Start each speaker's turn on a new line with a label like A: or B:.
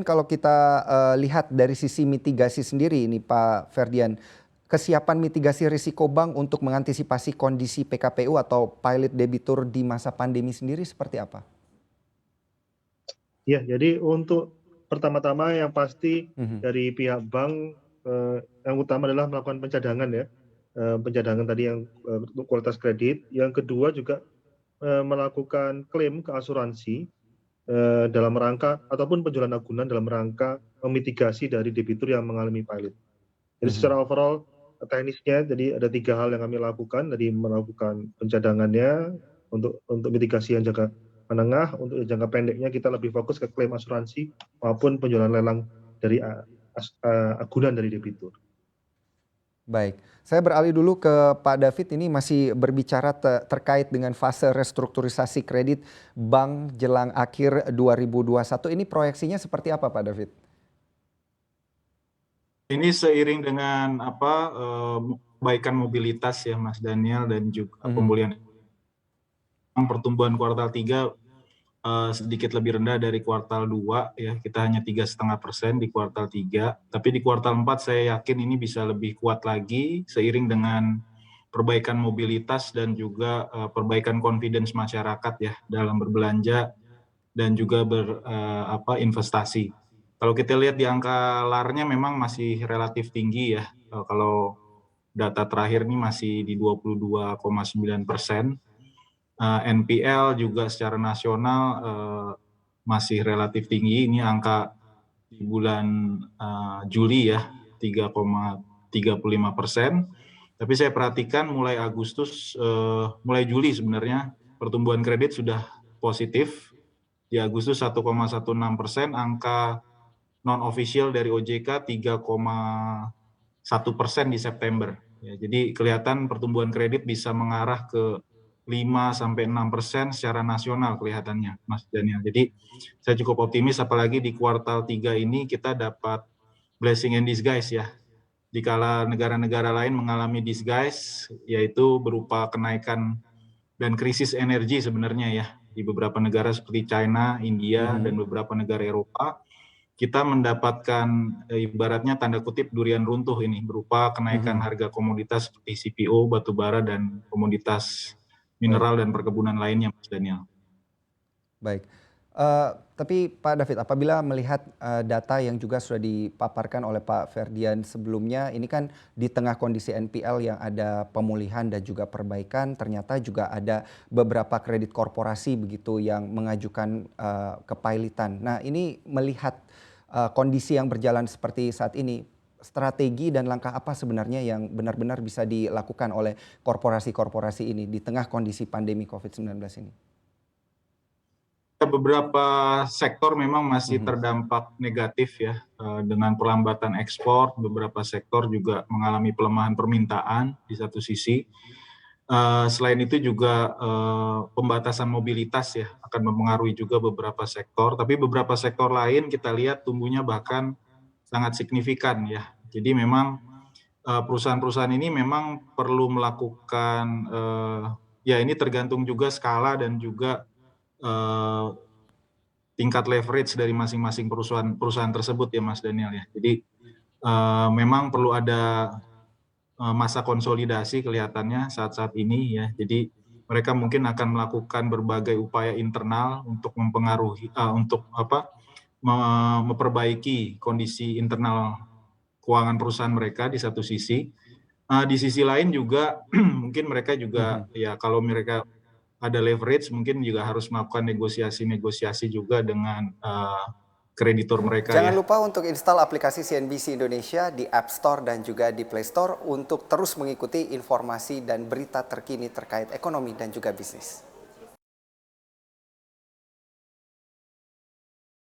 A: Kalau kita lihat dari sisi mitigasi sendiri ini Pak Ferdian, kesiapan mitigasi risiko bank untuk mengantisipasi kondisi PKPU atau pilot debitur di masa pandemi sendiri seperti apa?
B: Ya, jadi untuk pertama-tama yang pasti
A: Mhm.
B: dari pihak bank, yang utama adalah melakukan pencadangan ya, pencadangan tadi yang, untuk kualitas kredit. Yang kedua juga, melakukan klaim ke asuransi, dalam rangka ataupun penjualan agunan dalam rangka memitigasi dari debitur yang mengalami pilot. Jadi
A: Mhm.
B: secara overall, teknisnya jadi ada 3 hal yang kami lakukan, tadi melakukan pencadangannya untuk mitigasi yang jangka menengah, untuk yang jangka pendeknya kita lebih fokus ke klaim asuransi maupun penjualan lelang dari agunan dari debitur.
A: Baik, saya beralih dulu ke Pak David, ini masih berbicara terkait dengan fase restrukturisasi kredit bank jelang akhir 2021, ini proyeksinya seperti apa Pak David?
C: Ini seiring dengan perbaikan mobilitas ya Mas Daniel dan juga
A: Mhm.
C: pemulihan pertumbuhan kuartal 3 sedikit lebih rendah dari kuartal 2 ya, kita hanya 3,5% di kuartal 3, tapi di kuartal 4 saya yakin ini bisa lebih kuat lagi seiring dengan perbaikan mobilitas dan juga perbaikan confidence masyarakat ya dalam berbelanja dan juga investasi. Kalau kita lihat di angka LAR-nya memang masih relatif tinggi ya, kalau data terakhir ini masih di 22,9%. NPL juga secara nasional masih relatif tinggi, ini angka di bulan Juli ya 3,35%. Tapi saya perhatikan mulai Agustus, mulai Juli sebenarnya pertumbuhan kredit sudah positif. Di Agustus 1,16%, angka non official dari OJK 3,1% di September. Ya, jadi kelihatan pertumbuhan kredit bisa mengarah ke 5-6% secara nasional kelihatannya, Mas Daniel. Jadi saya cukup optimis apalagi di kuartal 3 ini kita dapat blessing in disguise ya. Dikala negara-negara lain mengalami disguise, yaitu berupa kenaikan dan krisis energi sebenarnya ya di beberapa negara seperti China, India, dan
A: Mhm.
C: beberapa negara Eropa, kita mendapatkan ibaratnya tanda kutip durian runtuh ini berupa kenaikan
A: Mhm.
C: harga komoditas seperti CPO, batu bara, dan komoditas
A: Baik.
C: mineral dan perkebunan lainnya, Mas Daniel.
A: Baik, tapi Pak David, apabila melihat data yang juga sudah dipaparkan oleh Pak Ferdian sebelumnya, ini kan di tengah kondisi NPL yang ada pemulihan dan juga perbaikan, ternyata juga ada beberapa kredit korporasi begitu yang mengajukan kepailitan. Nah, ini melihat kondisi yang berjalan seperti saat ini, strategi dan langkah apa sebenarnya yang benar-benar bisa dilakukan oleh korporasi-korporasi ini di tengah kondisi pandemi COVID-19 ini?
C: Beberapa sektor memang masih
A: Mhm.
C: terdampak negatif ya, dengan perlambatan ekspor, beberapa sektor juga mengalami pelemahan permintaan di satu sisi. Selain itu juga pembatasan mobilitas ya akan mempengaruhi juga beberapa sektor, tapi beberapa sektor lain kita lihat tumbuhnya bahkan sangat signifikan ya. Jadi memang perusahaan-perusahaan ini memang perlu melakukan, ya ini tergantung juga skala dan juga eh, tingkat leverage dari masing-masing perusahaan tersebut ya Mas Daniel ya. Jadi memang perlu ada masa konsolidasi kelihatannya saat-saat ini ya. Jadi mereka mungkin akan melakukan berbagai upaya internal untuk mempengaruhi untuk memperbaiki kondisi internal keuangan perusahaan mereka di satu sisi. Di sisi lain juga mungkin mereka juga
A: Mhm.
C: ya kalau mereka ada leverage mungkin juga harus melakukan negosiasi-negosiasi juga dengan kreditur mereka
A: Jangan
C: ya.
A: lupa untuk install aplikasi CNBC Indonesia di App Store dan juga di Play Store untuk terus mengikuti informasi dan berita terkini terkait ekonomi dan juga bisnis.